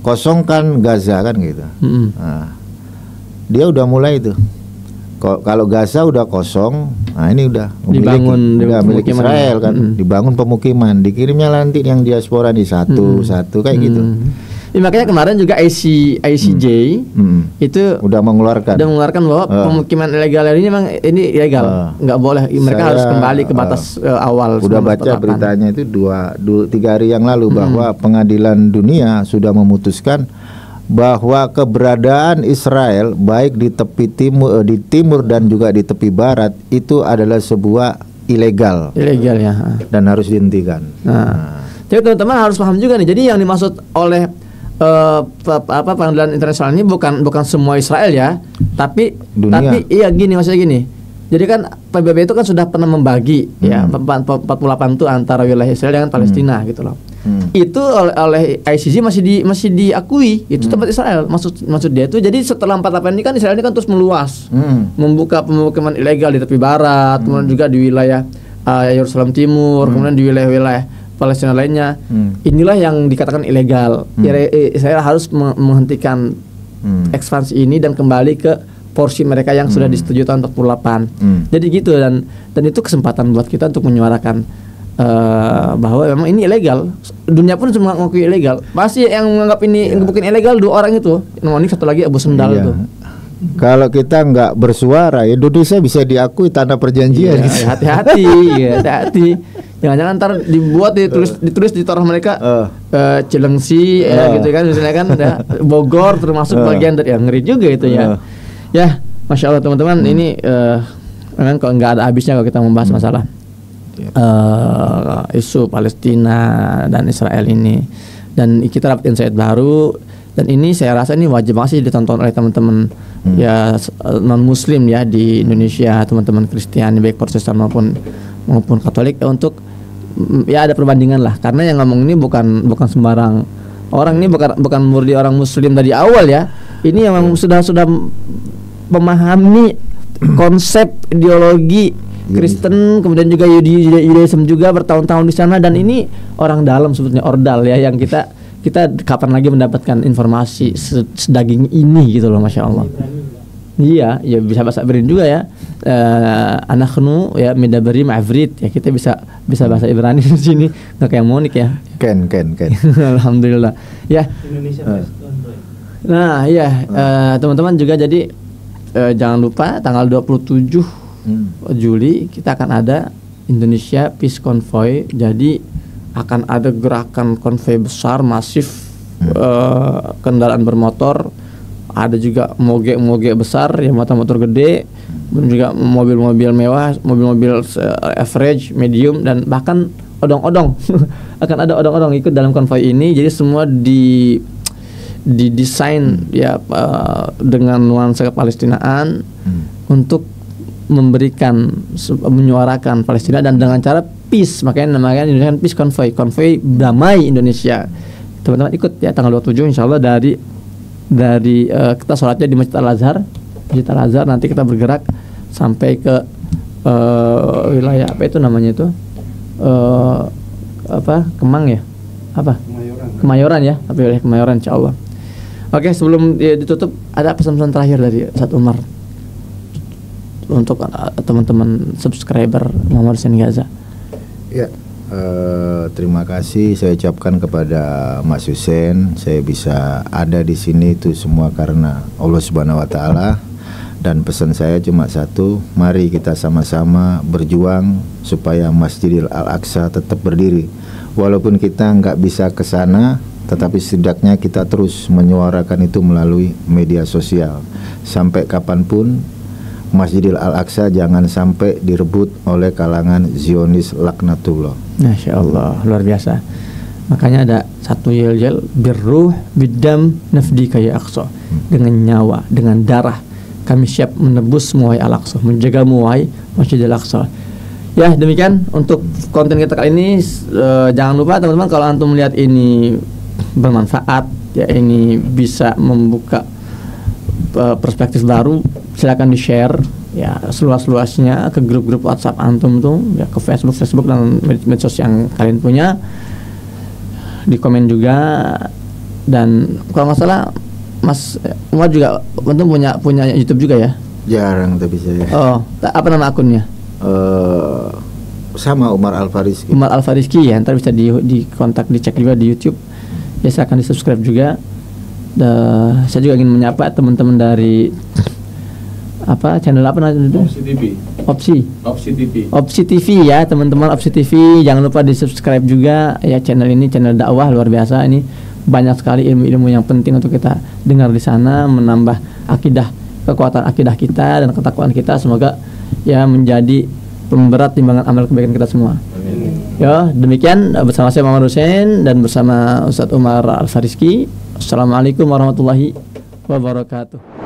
kosongkan Gaza kan gitu. Nah, dia udah mulai tuh. Kalau Gaza udah kosong, nah ini udah milik Israel kan. Dibangun pemukiman, dikirimnya nanti yang diaspora di satu kayak gitu. Ya, makanya kemarin juga ICJ itu udah mengeluarkan bahwa pemukiman ilegal ini memang ini ilegal, nggak boleh. Mereka harus kembali ke batas awal. Udah baca beritanya itu 2-3 hari yang lalu bahwa Pengadilan Dunia sudah memutuskan bahwa keberadaan Israel baik di tepi timur dan juga di tepi barat itu adalah sebuah ilegal ya, dan harus dihentikan. Jadi teman-teman harus paham juga nih. Jadi yang dimaksud oleh pengadilan internasional ini bukan semua Israel ya, tapi dunia. Tapi iya gini, maksudnya gini. Jadi kan PBB itu kan sudah pernah membagi ya 48 itu antara wilayah Israel dengan Palestina gitu loh. Itu oleh ICJ masih diakui itu tempat Israel. Maksud dia itu jadi setelah 48 ini kan Israel ini kan terus meluas, membuka pemukiman ilegal di tepi barat, kemudian juga di wilayah Yerusalem Timur, kemudian di wilayah-wilayah Palestina lainnya. Inilah yang dikatakan ilegal. Israel harus menghentikan ekspansi ini dan kembali ke porsi mereka yang sudah disetujui tahun 48. Jadi gitu dan itu kesempatan buat kita untuk menyuarakan bahwa memang ini ilegal. Dunia pun semua mengakui ilegal. Pasti yang menganggap ini bukan ilegal 2 orang itu. Ini satu lagi Abu Sendal itu. Kalau kita nggak bersuara, Indonesia bisa diakui tanah perjanjian. Hati-hati, hati-hati. Jangan-jangan ntar dibuat ditulis di torah mereka Cilengsi gitu kan, misalnya kan ada Bogor termasuk bagian dari yang ngeri juga itu ya. Ya, Masya Allah teman-teman, ini memang kok nggak ada habisnya kalau kita membahas masalah isu Palestina dan Israel ini. Dan kita dapat insight baru. Dan ini saya rasa ini wajib banget sih ditonton oleh teman-teman ya non Muslim ya di Indonesia, teman-teman Kristiani baik Protestan maupun Katolik untuk ya ada perbandingan lah, karena yang ngomong ini bukan sembarang orang, ini bukan murni orang Muslim dari awal ya. Ini yang memang sudah memahami konsep ideologi Kristen, kemudian juga Yudaism juga bertahun-tahun di sana, dan ini orang dalam sebetulnya ordal ya yang kita kapan lagi mendapatkan informasi sedaging ini gitu loh, Masya Allah. Iya, ya bisa bahasa Ibrani juga ya. Anakhnu ya midabari ma'avrit ya, kita bisa bahasa Ibrani di sini, nggak kayak Monik ya. Ken. Alhamdulillah. Ya. Nah, ya teman-teman juga jadi jangan lupa tanggal 27 Juli kita akan ada Indonesia Peace Convoy. Jadi akan ada gerakan konvoy besar masif kendaraan bermotor, ada juga moge besar yang motor gede, juga mobil-mobil mewah, mobil-mobil average, medium, dan bahkan odong-odong. Akan ada odong-odong ikut dalam konvoy ini. Jadi semua didesain ya dengan nuansa kepalestinaan untuk menyuarakan Palestina dan dengan cara peace, makanya namanya Indonesian Peace Convoy, konvoy damai Indonesia. Teman-teman ikut ya tanggal 27 insyaallah dari kita sholatnya di Masjid Al-Azhar. Nanti kita bergerak sampai ke wilayah apa itu namanya itu Kemang ya, Kemayoran ya, tapi wilayah Kemayoran insyaallah. Oke, sebelum ditutup ada pesan-pesan terakhir dari Ustaz Umar untuk teman-teman subscriber Muhammad Hussein Gaza. Ya, terima kasih saya ucapkan kepada Mas Hussein. Saya bisa ada di sini itu semua karena Allah Subhanahu wa taala. Dan pesan saya cuma satu, mari kita sama-sama berjuang supaya Masjidil Al-Aqsa tetap berdiri. Walaupun kita nggak bisa ke sana, tetapi setidaknya kita terus menyuarakan itu melalui media sosial. Sampai kapanpun Masjidil Al-Aqsa jangan sampai direbut oleh kalangan Zionis laknatullah. Masya Allah, luar biasa. Makanya ada satu yel-yel birruh bidam nafdi kaya Aqsa. Dengan nyawa, dengan darah kami siap menebus wahai Al-Aqsa, menjagamu wahai Masjidil Aqsa. Ya, demikian untuk konten kita kali ini. Jangan lupa teman-teman, kalau antum melihat ini bermanfaat, ya ini bisa membuka perspektif baru, silakan di-share ya seluas-luasnya ke grup-grup WhatsApp antum tuh, ya ke Facebook dan medsos yang kalian punya. Di komen juga, dan kalau nggak salah Mas Umar juga antum punya YouTube juga ya? Jarang tapi saya. Oh, apa nama akunnya? Sama Umar Al-Fariski. Umar Al-Fariski ya, ntar bisa dikontak, dicek juga di YouTube. Ya silakan di-subscribe juga. Saya juga ingin menyapa teman-teman dari channel apa namanya itu? Opsi TV ya, teman-teman Opsi TV, jangan lupa di-subscribe juga ya channel ini, channel dakwah luar biasa. Ini banyak sekali ilmu-ilmu yang penting untuk kita dengar di sana, menambah kekuatan akidah kita dan ketakwaan kita, semoga ya menjadi pemberat timbangan amal kebaikan kita semua. Ya, demikian bersama saya Muhammad Hussein dan bersama Ustaz Umar Al-Fariski. Assalamualaikum warahmatullahi wabarakatuh.